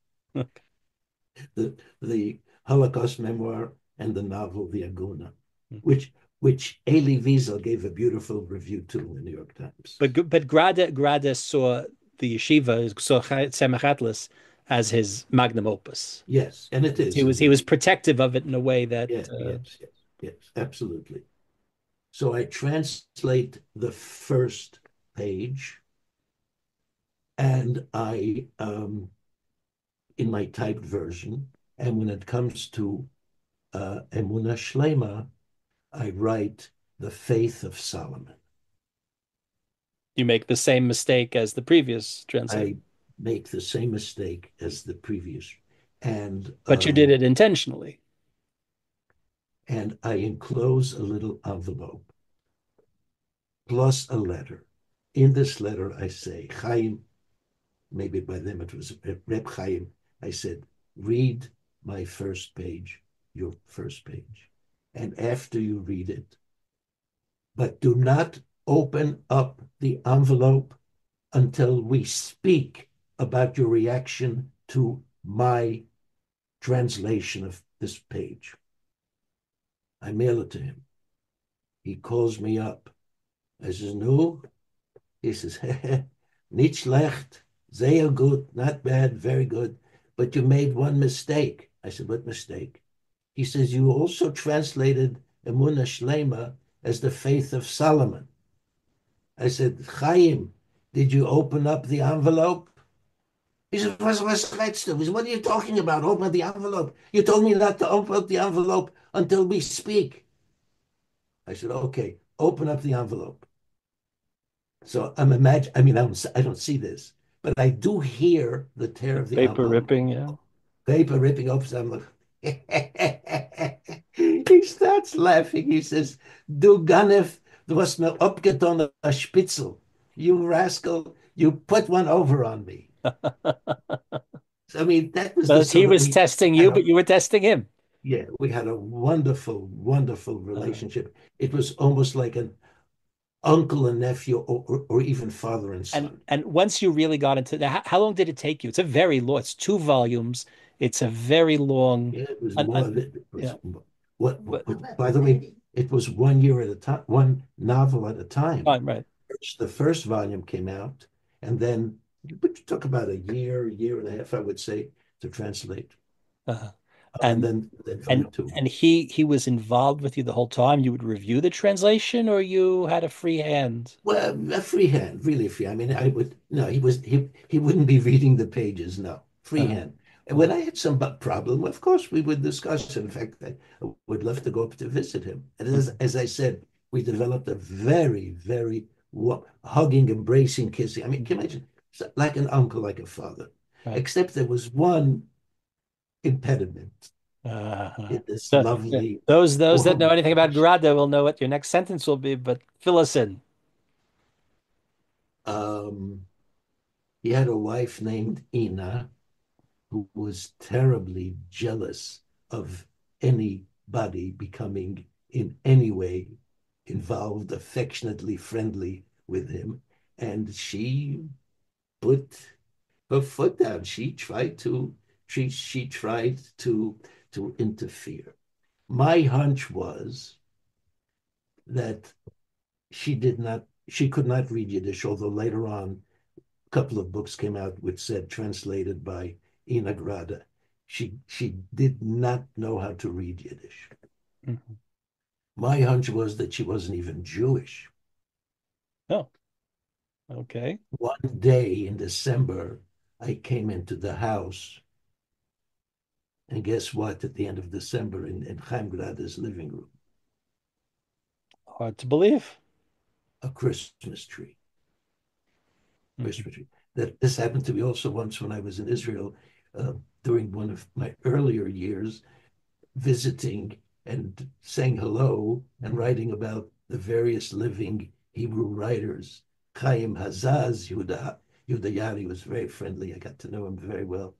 The Holocaust memoir and the novel, The Aguna, which Elie Wiesel gave a beautiful review to in the New York Times. But Grade saw the yeshiva, saw Tzemach Atlas as his magnum opus. Yes, and it is. He was protective of it in a way that yes, absolutely. So I translate the first page, and I in my typed version, and when it comes to Emuna Shlema, I write the faith of Solomon. You make the same mistake as the previous translator. I make the same mistake as the previous, but you did it intentionally. And I enclose a little envelope plus a letter. In this letter, I say, Chaim, maybe by them it was Reb Chaim, I said, read my first page, your first page. And after you read it, but do not open up the envelope until we speak about your reaction to my translation of this page. I mail it to him. He calls me up. I says, no. He says, nicht schlecht, sehr gut, not bad, very good, but you made one mistake. I said, what mistake? He says, you also translated Emuna Shlema as the faith of Solomon. I said, Chaim, did you open up the envelope? He said, what are you talking about? Open the envelope. You told me not to open up the envelope until we speak. I said, okay, open up the envelope. So I don't see this, but I do hear the tear The of the paper envelope, ripping, yeah. paper ripping open. I'm like, he starts laughing. He says, "Du Ganef, du hast mir abgetan a Spitzel. You rascal, you put one over on me." So, I mean, that was the Because he sort of was testing you, but you were testing him. yeah, we had a wonderful, wonderful Uh, relationship. It was almost like an uncle and nephew, or even father and son. and once you really got into that, how long did it take you? It's a very long, it's 2 volumes. It's a very long, Yeah, it was un, more of it. It was yeah, but by the way, it was 1 year at a time, one novel at a time. fine, right. The first volume came out, and then it took about a year and a half, I would say, to translate. Uh, And and then and volume two. and he was involved with you the whole time. You would review the translation, or you had a free hand. Well, a freehand, really free. I mean, I would no, he wouldn't be reading the pages, no, Uh, freehand. And uh, when I had some problem, of course we would discuss. In fact, I would love to go up to visit him. And mhm, as I said, we developed a very hugging, embracing, kissing. I mean, can you imagine? Like an uncle, like a father. right. Except there was one impediment Uh, in this so, yeah, lovely, those that know warm anything about relationship. Grada will know what your next sentence will be, but fill us in. Um, he had a wife named Ina who was terribly jealous of anybody becoming in any way involved, affectionately friendly with him. And she put her foot down. She tried to interfere. My hunch was that she could not read Yiddish, although later on a couple of books came out which said translated by Ina Grada. She did not know how to read Yiddish. Mhm. My hunch was that she wasn't even Jewish. Oh, okay. One day in December, I came into the house, and guess what? At the end of December, in Chaim Grada's living room, Hard to believe. a Christmas tree. Mhm. Christmas tree. That this happened to me also once when I was in Israel during one of my earlier years, visiting and saying hello and writing about the various living Hebrew writers. Chaim Hazaz, Yehuda Yari was very friendly. I got to know him very well.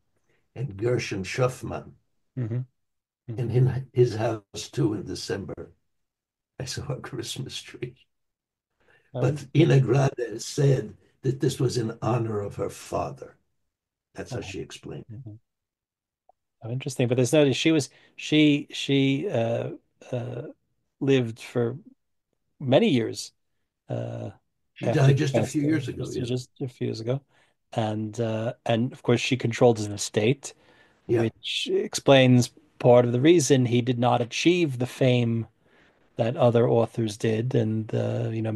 And Gershon Schofman. Mhm. And Mhm. in his house too in December, I saw a Christmas tree. How But interesting. Ina Grada said that this was in honor of her father. That's how Uh, she explained it. mhm. How interesting. But there's no, she uh, lived for many years uh, She after died you just a passed few away, years ago. Yeah. just a few years ago, and of course she controlled an estate, Yeah. which explains part of the reason he did not achieve the fame that other authors did. And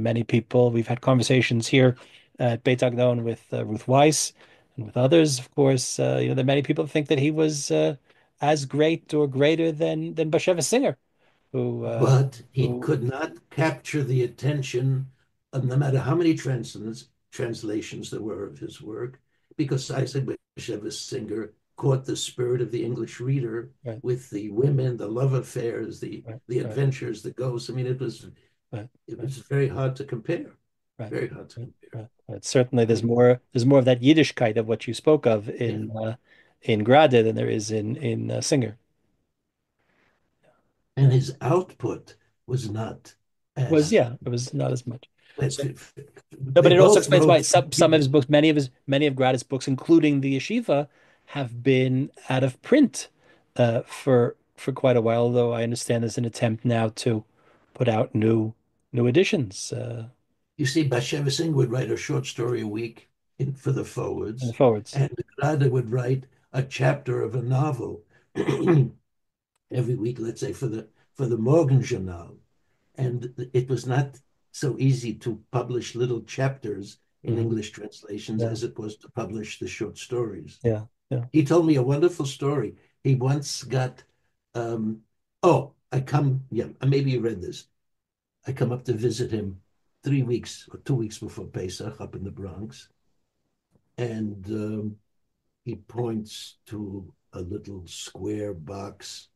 many people we've had conversations here at Beit Agnon with Ruth Weiss and with others, of course. There are many people think that he was as great or greater than Bashevis Singer, who But he who could not capture the attention of no matter how many translations there were of his work, because Isaac Bashevis Singer caught the spirit of the English reader right, with the women, the love affairs, right, the right, adventures, the ghosts. I mean, right, it right, was very hard to compare. right, Very hard to right, compare. right, right. Certainly, I mean, there's more of that Yiddishkeit of what you spoke of yeah. in Grade than there is in Singer. And his output was not Was as yeah, it was not as much. So no, they but it also both explains wrote. why some of his books, many of Grad's books, including the Yeshiva, have been out of print for quite a while. Though I understand there's an attempt now to put out new editions You see, Bashevis Singh would write a short story a week for the in the forwards, forwards. and Rada would write a chapter of a novel every week, let's say for the Morgen Journal. And it was not so easy to publish little chapters in Hmm. English translations Yeah, as it was to publish the short stories. yeah, yeah. He told me a wonderful story. He once got, um, I come, yeah, maybe you read this. I come up to visit him 3 weeks or 2 weeks before Pesach up in the Bronx. and he points to a little square box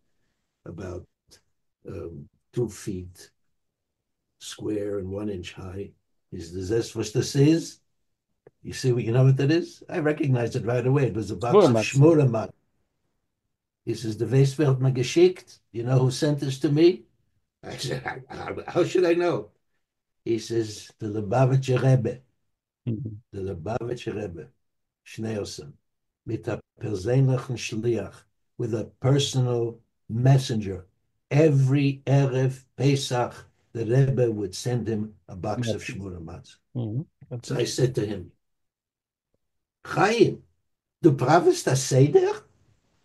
about 2 feet square and 1 inch high. He says, "This what this is? You see what you know what that is?" I recognized it right away. It was a box of Schmurmatz. Schmuramat. He says, "The Weisfeld mir geschickt. You know who sent this to me?" I said, "How should I know?" He says, "The Lubavitcher Rebbe, Mhm. the Lubavitcher Rebbe, Schneerson, mit a persönlichen Schliach, with a personal messenger. Every Erev Pesach, the Rebbe would send him a box of Matzes. Shmuramatz." Mhm. That's So I interesting. said to him, "Chaim, du pravest a Seder?"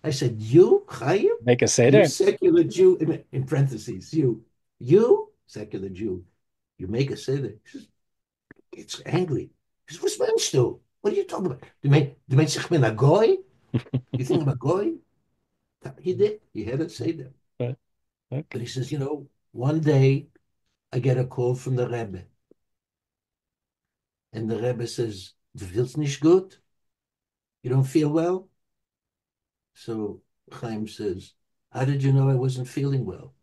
I said, "You, Chaim, Make a you Seder. secular Jew," in parentheses, you, secular Jew, you make a Seder. He says, it's angry. He says, "Was meinst du? What are you talking about? Du meinst, ich bin a goy? You think I'm a goy?" He did. He had it say that. Right. But Okay. he says, one day I get a call from the Rebbe. And the Rebbe says, "Du feelst nicht gut? You don't feel well?" So Chaim says, "How did you know I wasn't feeling well?"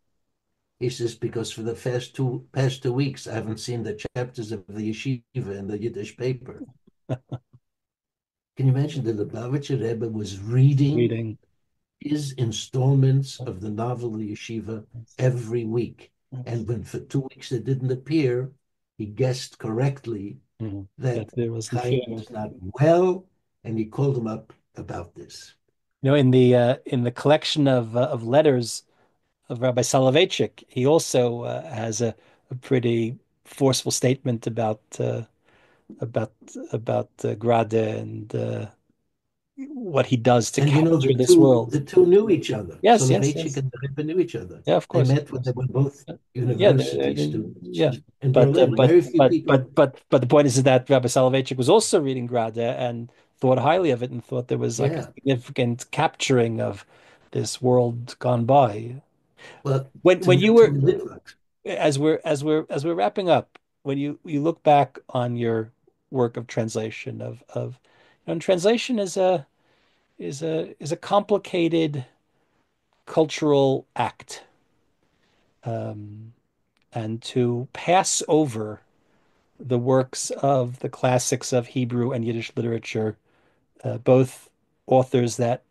He says, "Because for the past 2 weeks, I haven't seen the chapters of the yeshiva in the Yiddish paper." Can you imagine the Lubavitcher Rebbe was reading Reading. his installments of the novel The Yeshiva every week? Yes. And when for 2 weeks it didn't appear, he guessed correctly Mhm. That that there wasn't Chaim feeling. was not well, and he called him up about this. In the collection of letters of Rabbi Soloveitchik, he also has a pretty forceful statement about Grade and what he does to And capture the this two world. the two knew each other. Yes, yes, Soloveitchik yes. and the Rebbe knew each other. Yeah, of They course, of met when they course. were both Yeah, university students yeah. in But Berlin. Very few people. but the point is that Rabbi Soloveitchik was also reading Grade and thought highly of it and thought there was like a Yeah. significant capturing of this world gone by. Well, When you to were Litvak, as we're wrapping up, when you look back on your work of translation and translation is a complicated cultural act, um, and to pass over the works of the classics of Hebrew and Yiddish literature, both authors that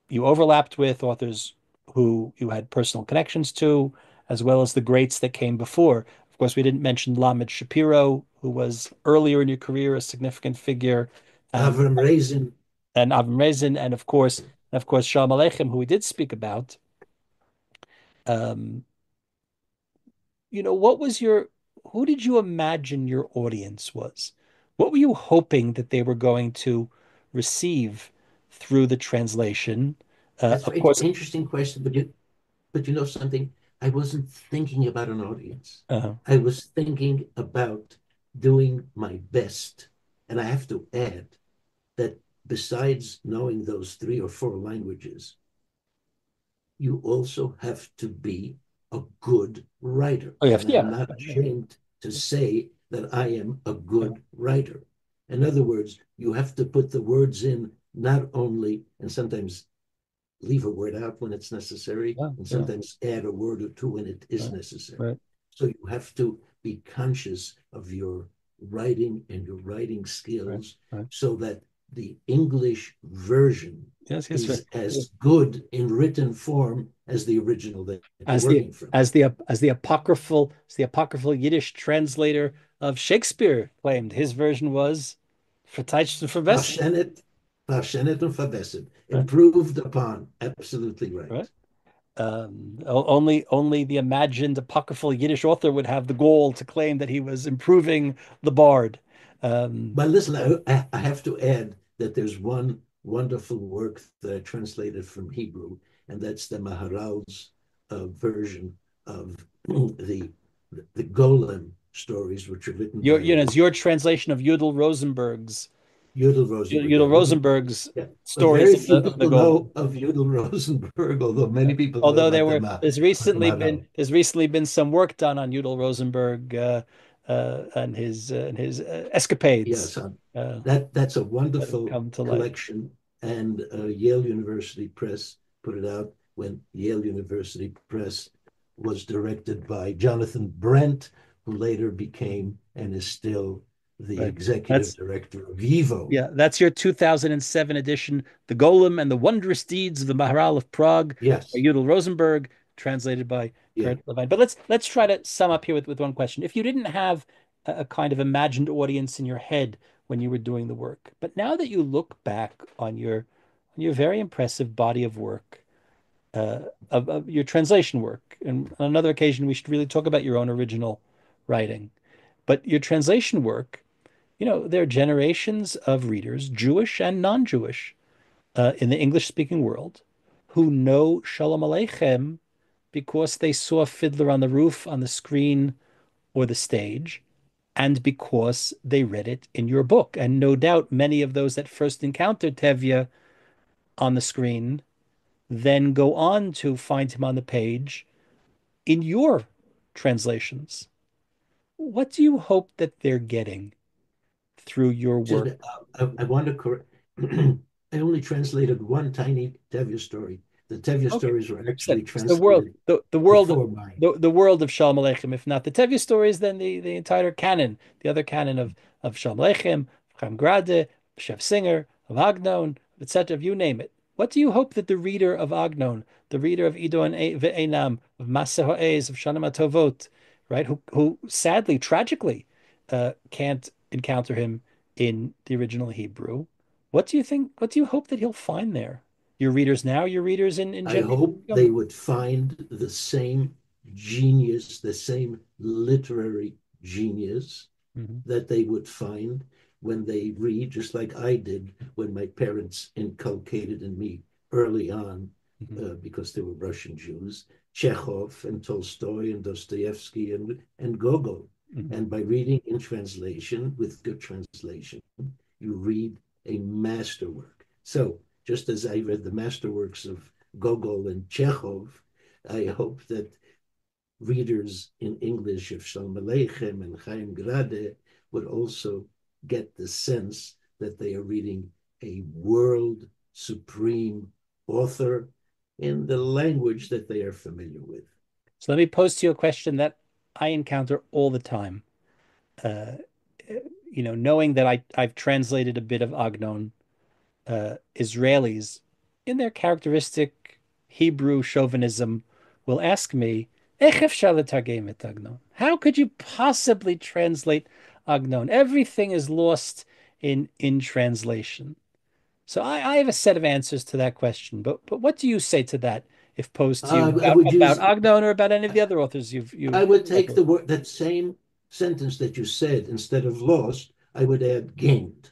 you overlapped with, authors who you had personal connections to, as well as the greats that came before. Of course, we didn't mention Lamed Shapiro, who was earlier in your career a significant figure, and Avram Raisin. Avram Rezin, and of course Shalom Aleichem, who we did speak about. Um, what was who did you imagine your audience was? What were you hoping that they were going to receive through the translation? That's a Of very course, interesting question, but you know something? I wasn't thinking about an audience. uh, I was thinking about doing my best. And I have to add that besides knowing those 3 or 4 languages, you also have to be a good writer. oh, And I'm yeah, not ashamed to say that I am a good writer. In other words, you have to put the words in not only, and sometimes leave a word out when it's necessary, yeah, and yeah, sometimes add a word or two when it is right, necessary. right, So you have to be conscious of your writing and your writing right, skills right. so that the English version Yes, yes, right. is as good in written form as the original that you're As the working from. as the apocryphal Yiddish translator of Shakespeare claimed, his version was verteidigt und verbessert. Parshenet, Parshenet and Fabesset, Right, improved upon. Absolutely right. right. Only the imagined apocryphal Yiddish author would have the gall to claim that he was improving the bard. Um, But listen, I have to add that there's one wonderful work that I translated from Hebrew, and that's the Maharal's version of the Golem stories, which are written by it's your translation of Yudel Rosenberg. Yeah, Yudel Rosenberg's yeah. But stories very of few the people Golem. know of Yudel Rosenberg, although many people know Although about there's the recently been Maharal. there's recently been some work done on Yudel Rosenberg, and his escapades Yes, uh, that's a that have wonderful come to light. collection, and Yale University Press put it out when Yale University Press was directed by Jonathan Brent, who later Mhm. became and is still the Right. executive That's director of YIVO. Yeah, that's your 2007 edition, The Golem and the Wondrous Deeds of the Maharal of Prague by Yes, Yudel Rosenberg, translated by yeah. Curt Leviant. But let's try to sum up here with one question. If you didn't have a kind of imagined audience in your head when you were doing the work, but now that you look back on your very impressive body of work, of your translation work, and on another occasion we should really talk about your own original writing. But your translation work, there are generations of readers, Jewish and non-Jewish, in the English-speaking world, who know Shalom Aleichem because they saw Fiddler on the Roof on the screen or the stage, and because they read it in your book. And no doubt many of those that first encountered Tevye on the screen then go on to find him on the page in your translations. What do you hope that they're getting through your work? I want to correct. I only translated one tiny Tevye story. The Tevye Okay. stories were Said actually it's the world, translated the world, before mine. the world of Shalom Aleichem. If not the Tevye stories, then the entire canon, the other canon of Shalom Aleichem, Chaim Grade, Chef Singer, of Agnon, etc. You name it. What do you hope that the reader of Agnon, the reader of Ido and Ve'enam, of Maseh Ha'ez, of Shana Matovot, right, who sadly, tragically, can't encounter him in the original Hebrew? What do you think? What do you hope that he'll find there? Your readers now, your readers in I generations hope to they come. would find the same genius, the same literary genius Mhm, that they would find when they read, just like I did when my parents inculcated in me early on, mhm, because they were Russian Jews, Chekhov and Tolstoy and Dostoevsky and Gogol. mhm. And by reading in translation, with good translation, you read a masterwork. So, just as I read the masterworks of Gogol and Chekhov, I hope that readers in English of Shalom Aleichem and Chaim Grade would also get the sense that they are reading a world supreme author in the language that they are familiar with. So let me pose to you a question that I encounter all the time. Uh, knowing that I've translated a bit of Agnon, Israelis, in their characteristic Hebrew chauvinism, will ask me, "Ech efshar letargem et Agnon?" How could you possibly translate Agnon? Everything is lost in translation. So I have a set of answers to that question, but what do you say to that if posed to you I about would about use, Agnon or about any of the other authors you've I would worked take with? the word, that same sentence that you said, instead of lost, I would add gained.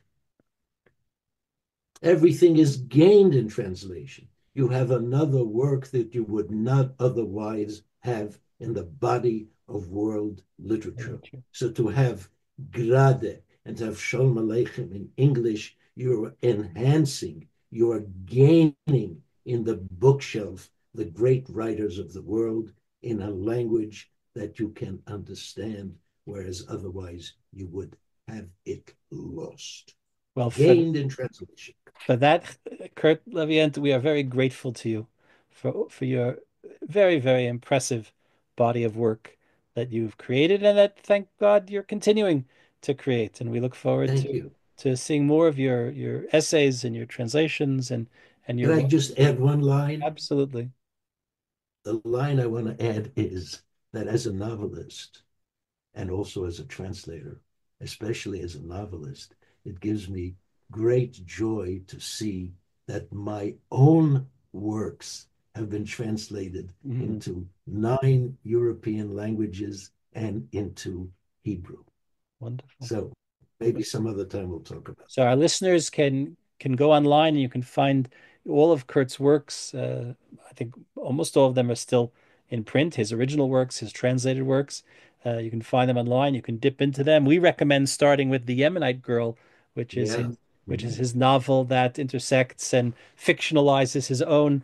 Everything is gained in translation. You have another work that you would not otherwise have in the body of world literature. So to have Grade and to have Shalom Aleichem in English, you're enhancing, you're gaining in the bookshelf the great writers of the world in a language that you can understand, whereas otherwise you would have it lost. Well, Gained in translation. for that, Curt Leviant, we are very grateful to you for your very, very impressive body of work that you've created and that, thank God, you're continuing to create. And we look forward Thank you. to seeing more of your essays and your translations and Can your I work. just add one line? Absolutely. The line I want to add is that as a novelist and also as a translator, especially as a novelist, it gives me great joy to see that my own works have been translated Mhm. into 9 European languages and into Hebrew. Wonderful. So maybe some other time we'll talk about So our listeners can go online and you can find all of Kurt's works. I think almost all of them are still in print. His original works, his translated works. You can find them online. You can dip into them. We recommend starting with The Yemenite Girl, which that. is Yeah. his which is his novel that intersects and fictionalizes his own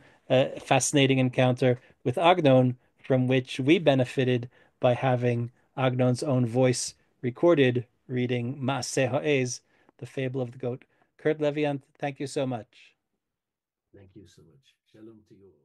fascinating encounter with Agnon, from which we benefited by having Agnon's own voice recorded reading Maaseh Ha'ez, the fable of the goat. Curt Leviant, thank you so much. Thank you so much. Shalom to you all.